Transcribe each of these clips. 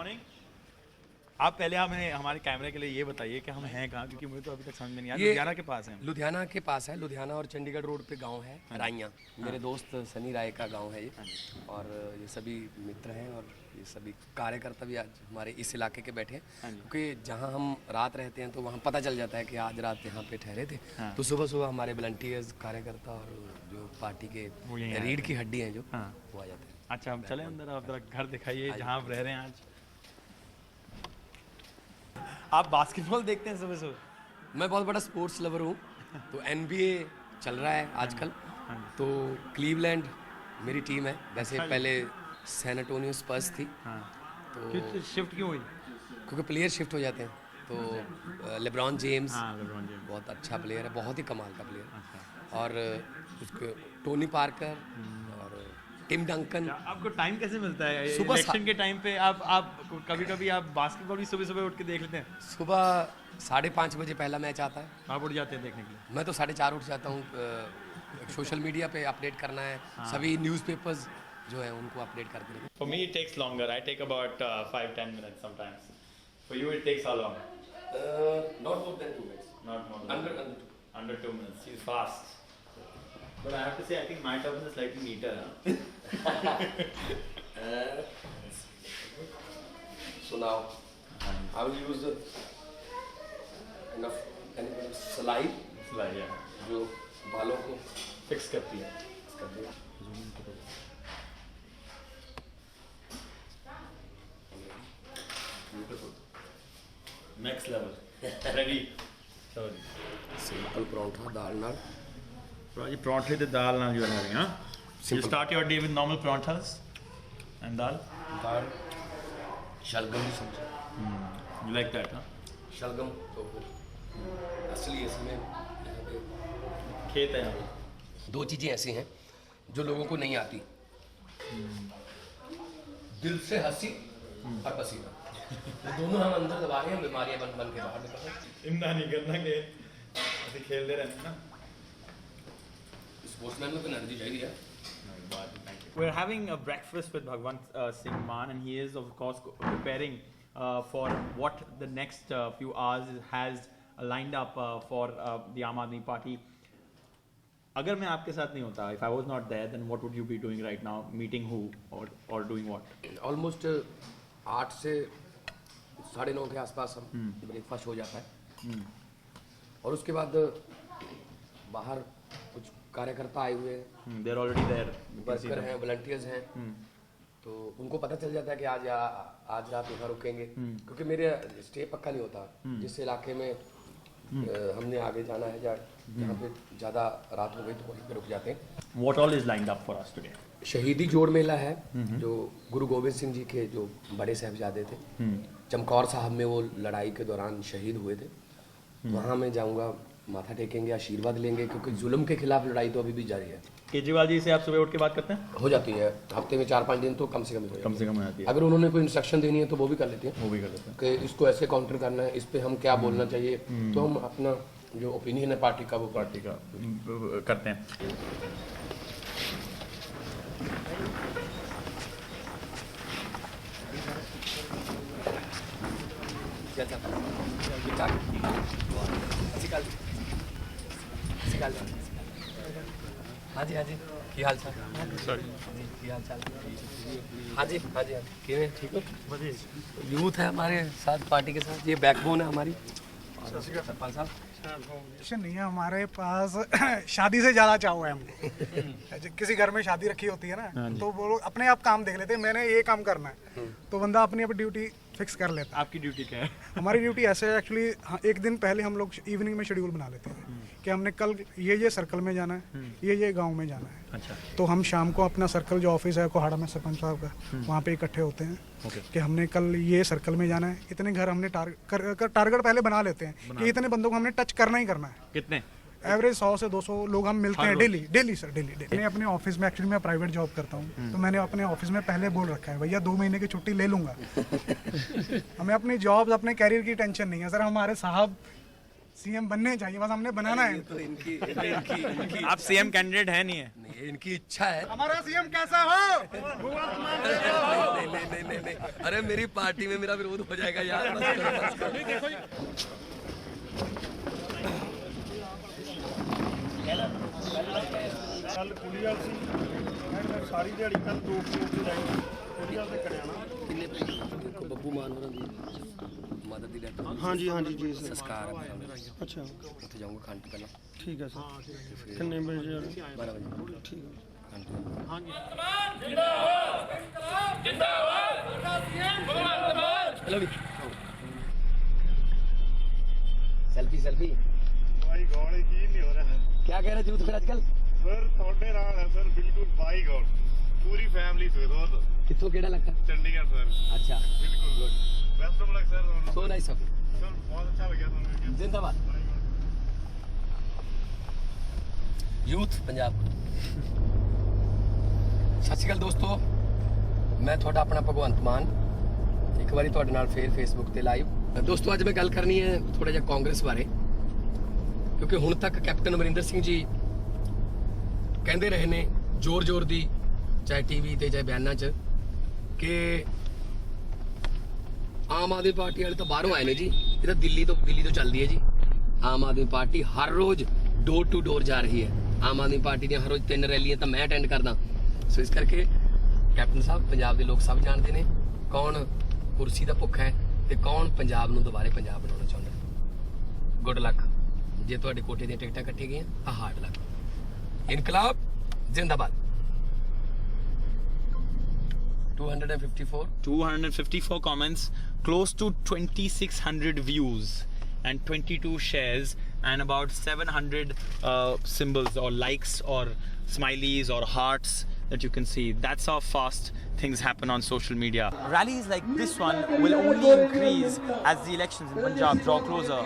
Morning. आप पहले हमें हमारे कैमरे के लिए ये बताइए कि हम हैं कहाँ, क्योंकि मुझे तो अभी तक समझ में नहीं आया। लुधियाना के पास है। लुधियाना के पास है। लुधियाना और चंडीगढ़ रोड पे गांव है राइयाँ। मेरे दोस्त सनी राय का गांव है ये। और ये सभी मित्र हैं और ये सभी कार्यकर्ता भी आज हमारे इस इलाके के बैठे हैं, क्योंकि जहाँ हम रात रहते हैं तो वहाँ पता चल जाता है कि आज रात यहाँ पे ठहरे थे। तो सुबह सुबह हमारे वॉलंटियर्स, कार्यकर्ता और जो पार्टी के रीढ़ की हड्डी हैं जो वो आ जाते हैं। अच्छा, हम चले अंदर, आप जरा घर दिखाइए जहाँ आप रह रहे हैं आज। आप बास्केटबॉल देखते हैं सुबह सुबह? मैं बहुत बड़ा स्पोर्ट्स लवर हूँ। तो NBA चल रहा है आजकल। तो क्लीवलैंड मेरी टीम है। वैसे पहले सैन एंटोनियो स्पर्स थी। तो शिफ्ट क्यों हुई? क्योंकि प्लेयर शिफ्ट हो जाते हैं। तो लेब्रॉन जेम्स बहुत अच्छा प्लेयर है, बहुत ही कमाल का प्लेयर। और उसके टोनी पार्कर और टिम डंकन। आपको टाइम कैसे मिलता है सुबह इलेक्शन के टाइम पे? आप कभी आप बास्केटबॉल भी सुबह सुबह उठ के देख लेते हैं? सुबह 5:30 बजे पहला मैच आता है। आप उठ जाते हैं देखने के लिए? मैं तो 4:30 उठ जाता हूँ। सोशल मीडिया पे अपडेट करना है, सभी न्यूज़पेपर्स जो है उनको अपडेट करते हैं। For me it takes longer. I take about 5-10 minutes sometimes. For you it takes how long? Not more than 2 minutes. Not more than under 2 minutes. She's fast. But I have to say, I think my turban is slightly neater. So now I will use enough सलाई Yeah. जो बालों को Fix करती है. कर दिया। Beautiful. Next level. Ready. Sorry. Simple paratha दाल नाल। ये पराठे ते दाल नाल you are having, huh? You start your day with normal parathas and dal. दाल शलगम की सब्जी। You like that, huh? शलगम तो असली इसमें खेत है यहाँ पे। 2 चीज़ें ऐसी हैं जो लोगों को नहीं आती। दिल से हंसी और पसीना। ये दोनों हम अंदर दबा रहे हैं, बीमारियां बन बन के बाहर निकल रही हैं। इमना नहीं करना कि ऐसे खेलते रहना ना। स्पोर्ट्समैन में तो एनर्जी चाहिए। We're having a breakfast with Bhagwant Singh Maan, and he is of course preparing for what the next few hours has lined up for the Aam Aadmi Party. अगर मैं आपके साथ नहीं होता, if I was not there, then what would you be doing right now? Meeting who or doing what? Almost 8 से 9:30 के आसपास हम ब्रेकफास्ट हो जाता है। और उसके बाद बाहर कुछ कार्यकर्ता आए हुए हैं। They're already there. वर्कर हैं, वॉलंटियर्स हैं। तो उनको पता चल जाता है कि आज रात यहाँ रुकेंगे, क्योंकि मेरे स्टे पक्का नहीं होता। जिस इलाके में हमने आगे जाना है, जहाँ पे ज़्यादा रात हो गई तो वहीं पे रुक जाते हैं। What all is lined up for us today? शहीदी जोड़ मेला है, जो गुरु गोविंद सिंह जी के जो बड़े साहबजादे थे, चमकौर साहब में वो लड़ाई के दौरान शहीद हुए थे। वहाँ मैं जाऊँगा, माथा टेकेंगे, आशीर्वाद लेंगे, क्योंकि जुल्म के खिलाफ लड़ाई तो अभी भी जारी है। केजरीवाल जी से आप सुबह उठ के बात करते हैं? हो जाती है, हफ्ते में 4-5 दिन तो कम से कम हो जाती है। अगर उन्होंने कोई इंस्ट्रक्शन देनी है तो वो भी कर लेते हैं। वो भी कर लेते हैं कि इसको ऐसे काउंटर करना है, इस पे हम क्या बोलना चाहिए। तो हम अपना जो ओपिनियन है पार्टी का, वो पार्टी का करते हैं। हाँ जी की हाल चाल? सॉरी की हाल चाल? हाँ जी किवें ठीक हो? यूथ है हमारे साथ, पार्टी के साथ, ये बैकबोन है हमारी। सरपंच साहब नहीं है हमारे पास। शादी से ज़्यादा चाव है हमको। किसी घर में शादी रखी होती है ना, तो वो लोग अपने आप काम देख लेते हैं, मैंने ये काम करना है, तो बंदा अपनी अपनी ड्यूटी फिक्स कर लेता है। आपकी ड्यूटी क्या है? हमारी ड्यूटी ऐसे है एक्चुअली, एक दिन पहले हम लोग इवनिंग में शेड्यूल बना लेते हैं कि हमने कल ये सर्कल में जाना है, ये गांव में जाना है। अच्छा। तो हम शाम को अपना सर्कल जो ऑफिस है कोहाड़ा में सरपंच साहब का, वहाँ पे इकट्ठे होते हैं कि हमने कल ये सर्कल में जाना है, इतने घर हमने टारगेट पहले बना लेते हैं कि इतने बंदों को हमने टच करना ही करना है। कितने? एवरेज 100 से 200 लोग हम मिलते हैं डेली सर, डेली। मैंने अपने ऑफिस में, एक्चुअली मैं प्राइवेट जॉब करता हूँ, तो मैंने अपने ऑफिस में पहले बोल रखा है भैया 2 महीने की छुट्टी ले लूंगा। हमें अपनी जॉब, अपने कैरियर की टेंशन नहीं है सर। हमारे साहब सीएम बनने चाहिए, बस हमने बनाना है। तो इनकी आप सीएम कैंडिडेट है नहीं है? ये इनकी इच्छा है। हमारा सीएम कैसा हो? नहीं, अरे मेरी पार्टी में मेरा विरोध हो जाएगा यार, बस करो। ਕੱਲ ਕੁੜੀਵਾਲ ਸੀ ਮੈਂ ਸਾਰੀ ਦਿਹਾੜੀ ਕੱਲ 2 ਕਿਲੋਮੀਟਰ ਜਾਈ ਕੁੜੀਵਾਲ ਤੇ ਕਰਿਆ ਨਾ ਕਿੰਨੇ ਦੇਖੋ ਬੱਬੂ ਮਾਨ ਹੋਰਾਂ ਦੀ ਮਦਰ ਦੀ ਡੈਥ ਹਾਂਜੀ ਹਾਂਜੀ ਜੀ ਸਰ ਸੰਸਕਾਰ ਹੈ ਮੇਰਾ। ਅੱਛਾ ਉੱਥੇ ਜਾਊਂਗਾ ਖੰਡ ਪਹਿਲਾਂ, ਠੀਕ ਹੈ ਸਰ ਕਿੰਨੇ ਵਜੇ 12 ਵਜੇ ਠੀਕ ਹੈ ਖੰਡ। हेलो भी सेल्फी ਬਾਈ ਗੋਲ ਕੀ ਨਹੀਂ ਹੋ ਰਿਹਾ क्या कह रहे यूथ फिर आजकल ਸਰ ਤੁਹਾਡੇ ਨਾਲ ਹੈ ਸਰ ਬਿਲਕੁਲ ਬਾਈ ਗੋਲ ਪੂਰੀ ਫੈਮਿਲੀ ਸਵੇਰ कितों केड़ा लगता? ਚੰਡੀਗੜ੍ਹ ਸਰ अच्छा, ਬਿਲकुल good best of luck sir ਤੁਹਾਨੂੰ सो नाइस ऑफ ਸਰ ਬਹੁਤ ਅੱਛਾ ਲੱਗਿਆ ਤੁਹਾਨੂੰ जिंदाबाद यूथ पंजाब। ਸਤਿ ਸ਼੍ਰੀ ਅਕਾਲ ਦੋਸਤੋ, ਮੈਂ ਤੁਹਾਡਾ ਆਪਣਾ ਭਗਵੰਤ ਮਾਨ ਇੱਕ ਵਾਰੀ ਤੁਹਾਡੇ ਨਾਲ ਫੇਰ ਫੇਸਬੁੱਕ ਤੇ ਲਾਈਵ। ਦੋਸਤੋ ਅੱਜ ਮੈਂ ਗੱਲ ਕਰਨੀ ਹੈ ਥੋੜਾ ਜਿਹਾ ਕਾਂਗਰਸ ਬਾਰੇ, ਕਿਉਂਕਿ ਹੁਣ ਤੱਕ ਕੈਪਟਨ ਅਮਰਿੰਦਰ ਸਿੰਘ ਜੀ ਕਹਿੰਦੇ ਰਹੇ ਨੇ ਜ਼ੋਰ ਦੀ, ਚਾਹੇ ਟੀਵੀ ਤੇ ਚਾਹੇ ਬਿਆਨਾਂ 'ਚ, ਕਿ ਆਮ ਆਦਮੀ ਪਾਰਟੀ ਵਾਲੇ ਤਾਂ ਬਾਹਰੋਂ ਆਏ ਨੇ ਜੀ, ਇਹ ਤਾਂ ਦਿੱਲੀ ਤੋਂ ਚੱਲਦੀ ਹੈ ਜੀ। Aam Aadmi party Har rose door to door ਜਾ ਰਹੀ ਹੈ। ਆਮ ਆਦਮੀ ਪਾਰਟੀ ਦੀਆਂ ਹਰ ਰੋਜ਼ 3 ਰੈਲੀਆਂ ਤਾਂ ਮੈਂ ਅਟੈਂਡ ਕਰਦਾ। ਸੋ ਇਸ ਕਰਕੇ ਕੈਪਟਨ ਸਾਹਿਬ, ਪੰਜਾਬ ਦੇ ਲੋਕ ਸਭ ਜਾਣਦੇ ਨੇ ਕੌਣ ਕੁਰਸੀ ਦਾ ਭੁੱਖਾ ਹੈ ਤੇ ਕੌਣ ਪੰਜਾਬ ਨੂੰ ਦੁਬਾਰੇ ਪੰਜਾਬ ਬਣਾਉਣਾ ਚਾਹੁੰਦਾ ਹੈ। Good luck. ਜੇ ਤੁਹਾਡੇ ਕੋਟੇ ਦੀਆਂ ਟਿਕਟਾਂ ਕੱਟੀਆਂ ਗਈਆਂ ਤਾਂ ਹਾਰਡ ਲੱਕ। ਇਨਕਲਾਬ ਜ਼ਿੰਦਾਬਾਦ। 254 comments, close to 2600 views and 22 shares and about 700 symbols or likes or smileys or hearts that you can see. That's how fast things happen on social media. Rallies like this one will only increase as the elections in Punjab draw closer.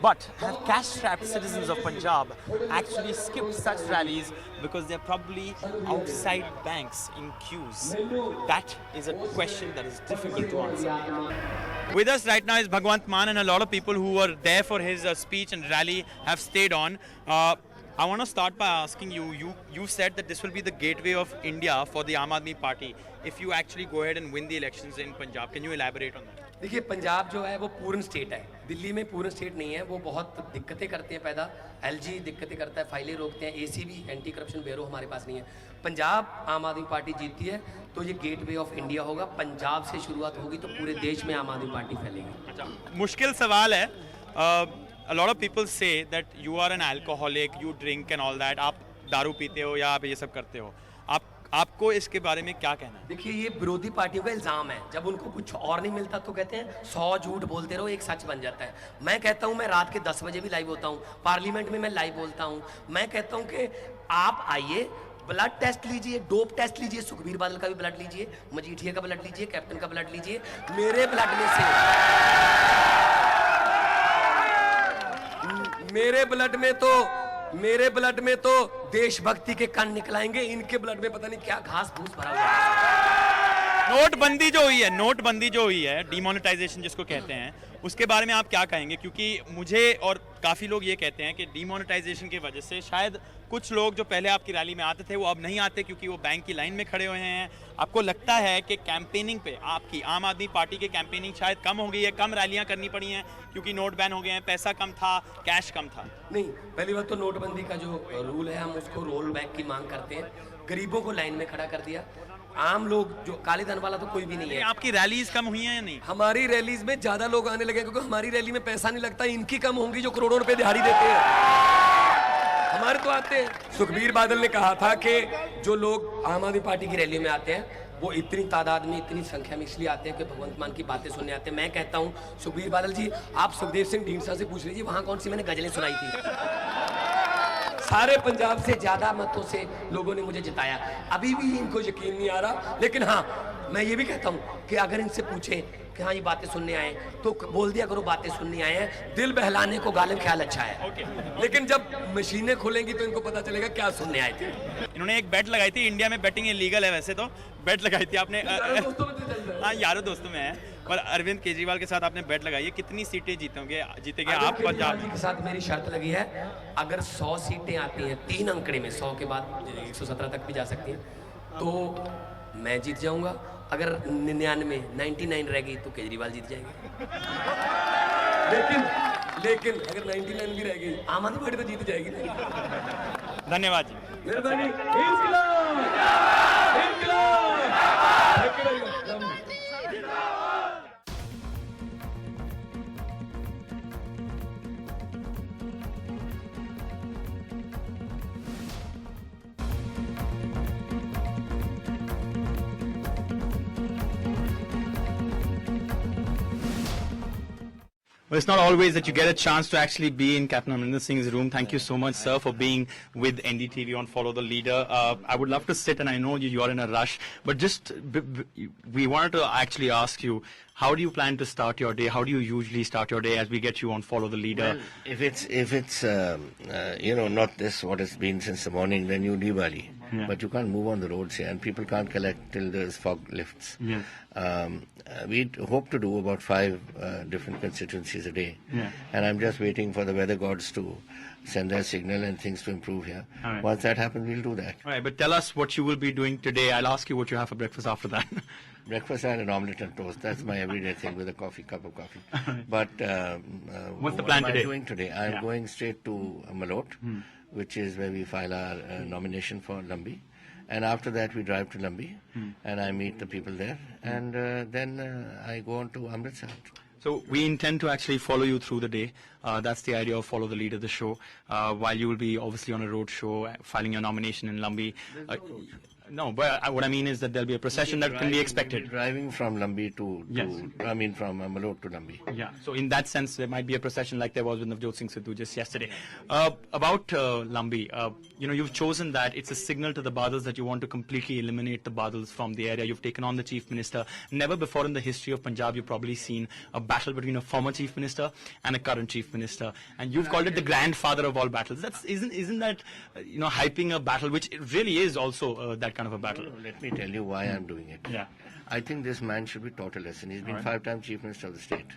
But have cash-strapped citizens of Punjab actually skipped such rallies because they're probably outside banks in queues? That is a question that is difficult to answer. With us right now is Bhagwant Mann, and a lot of people who were there for his speech and rally have stayed on. I want to start by asking you said that this will be the gateway of India for the Aam Aadmi Party if you actually go ahead and win the elections in Punjab. Can you elaborate on that? देखिए, पंजाब जो है वो पूर्ण state है, दिल्ली में पूर्ण state नहीं है। वो बहुत दिक्कतें करते हैं पैदा, एलजी दिक्कतें करता है, फाइलें रोकते हैं, एसी भी एंटी करप्शन ब्यूरो हमारे पास नहीं है। पंजाब आम आदमी पार्टी जीतती है तो ये गेटवे ऑफ इंडिया होगा। पंजाब से शुरुआत होगी तो पूरे देश में आम आदमी पार्टी फैलेगी। अच्छा, मुश्किल सवाल है। A lot of people say that you are an alcoholic, you drink and all that. आप दारू पीते हो या आप ये सब करते हो, आपको इसके बारे में क्या कहना है? देखिए, ये विरोधी पार्टियों का इल्जाम है। जब उनको कुछ और नहीं मिलता तो कहते हैं 100 झूठ बोलते रहो, एक सच बन जाता है। मैं कहता हूँ, मैं रात के 10 बजे भी लाइव होता हूँ, पार्लियामेंट में मैं लाइव बोलता हूँ। मैं कहता हूँ कि आप आइए, ब्लड टेस्ट लीजिए, डोप टेस्ट लीजिए, सुखबीर बादल का भी ब्लड लीजिए, मजीठिया का ब्लड लीजिए, कैप्टन का ब्लड लीजिए। मेरे ब्लड में तो देशभक्ति के कण निकलाएंगे। इनके ब्लड में पता नहीं क्या घास फूस भरा हुआ है। नोटबंदी जो हुई है, डिमोनेटाइजेशन जिसको कहते हैं, उसके बारे में आप क्या कहेंगे? क्योंकि मुझे और काफ़ी लोग ये कहते हैं कि डिमोनेटाइजेशन की वजह से शायद कुछ लोग जो पहले आपकी रैली में आते थे वो अब नहीं आते क्योंकि वो बैंक की लाइन में खड़े हुए हैं। आपको लगता है कि कैंपेनिंग पे आपकी आम आदमी पार्टी की कैंपेनिंग शायद कम हो गई है, कम रैलियां करनी पड़ी हैं क्योंकि नोट बैन हो गए हैं, पैसा कम था, कैश कम था? नहीं, पहली बात तो नोटबंदी का जो रूल है हम उसको रोल बैक की मांग करते हैं। गरीबों को लाइन में खड़ा कर दिया। आम लोग जो काले धन वाला तो कोई भी नहीं है। आपकी रैलीज कम हुई हैं या नहीं? हमारी रैलीज में ज्यादा लोग आने लगे क्योंकि हमारी रैली में पैसा नहीं लगता। इनकी कम होंगी जो करोड़ों रुपए दिहाड़ी देते हैं, हमारे तो आते हैं। सुखबीर बादल ने कहा था कि जो लोग आम आदमी पार्टी की रैली में आते हैं वो इतनी तादाद में, इतनी संख्या में इसलिए आते हैं कि भगवंत मान की बातें सुनने आते हैं। मैं कहता हूँ सुखबीर बादल जी, आप सुखदेव सिंह ढींढसा से पूछ लीजिए वहां कौन सी मैंने गजलें सुनाई थी। सारे पंजाब से ज्यादा मतों से लोगों ने मुझे जिताया। अभी भी इनको यकीन नहीं आ रहा, लेकिन हाँ मैं ये भी कहता हूँ कि अगर इनसे पूछें कि हाँ ये बातें सुनने आए तो बोल दिया करो बातें सुनने आए हैं। दिल बहलाने को गालिब ख्याल अच्छा है, लेकिन जब मशीनें खोलेंगी तो इनको पता चलेगा क्या सुनने आए थे। इन्होंने एक बेट लगाई थी, इंडिया में बेटिंग इलीगल है वैसे तो, बेट लगाई थी आपने। हाँ, यारों दोस्तों में है। और अरविंद केजरीवाल के साथ आपने बेट लगाई है, कितनी सीटें जीतेंगे अरविंद आप केजरीवाल पंजाब जी के साथ मेरी शर्त लगी है, अगर 100 सीटें आती हैं 3 अंकड़े में, 100 के बाद 117 तक भी जा सकती हैं, तो मैं जीत जाऊंगा। अगर 99 रह गई तो केजरीवाल जीत जाएंगे। लेकिन अगर 99 भी रह गई, आम आदमी पार्टी तो जीत जाएगी ना। धन्यवाद जी। मेहरबानी। इंकलाब! इंकलाब! Thank you very much. Well, it's not always that you get a chance to actually be in Captain Amrinder Singh's room. Thank you so much, sir, for being with NDTV on Follow the Leader. I would love to sit, and I know you're in a rush, but just we wanted to actually ask you, how do you plan to start your day? How do you usually start your day as we get you on Follow the Leader? Well, if it's not this what it's been since the morning, then you leave early. Yeah. But you can't move on the roads here, and people can't collect till there's fog lifts. Yeah. We hope to do about 5 different constituencies a day, Yeah. and I'm just waiting for the weather gods to send their signal and things to improve here. All right. Once that happens, we'll do that. All right, but tell us what you will be doing today. I'll ask you what you have for breakfast after that. Breakfast and an omelette and toast. That's my everyday thing with a cup of coffee. But What's the what plan am today? I doing today? I'm Yeah. going straight to Malot, which is where we file our nomination for Lambi. And after that, we drive to Lambi, and I meet the people there. And then I go on to Amritsar. So we intend to actually follow you through the day. That's the idea of Follow the Leader, the show. While you will be obviously on a road show, filing your nomination in Lambi. No, but what I mean is that there'll be a procession that can be We'll expected. be driving from Lambi Yes. from Malot to Lambi. Yeah, so in that sense, there might be a procession like there was with Navjot Singh Sidhu just yesterday. About Lambi, you've chosen that it's a signal to the Badals that you want to completely eliminate the Badals from the area. You've taken on the Chief Minister. Never before in the history of Punjab you've probably seen a battle between a former Chief Minister and a current Chief Minister. And you've called it the grandfather of all battles. Isn't that, hyping a battle, which it really is also that kind of a battle. Let me tell you why I'm doing it. Yeah. I think this man should be taught a lesson. He's been 5-time Chief Minister of the state.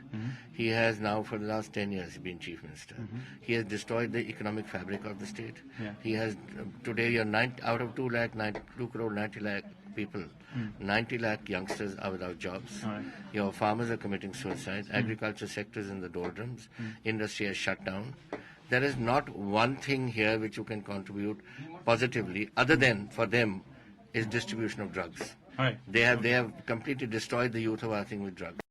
He has now, for the last 10 years, been Chief Minister. He has destroyed the economic fabric of the state. Yeah. He has, today you're out of 2 crore 90 lakh people, 90 lakh youngsters are without jobs. Right. Your farmers are committing suicide. Agriculture sector is in the doldrums. Industry has shut down. There is not one thing here which you can contribute positively, other than for them is distribution of drugs. All right. They have completely destroyed the youth of our thing with drugs.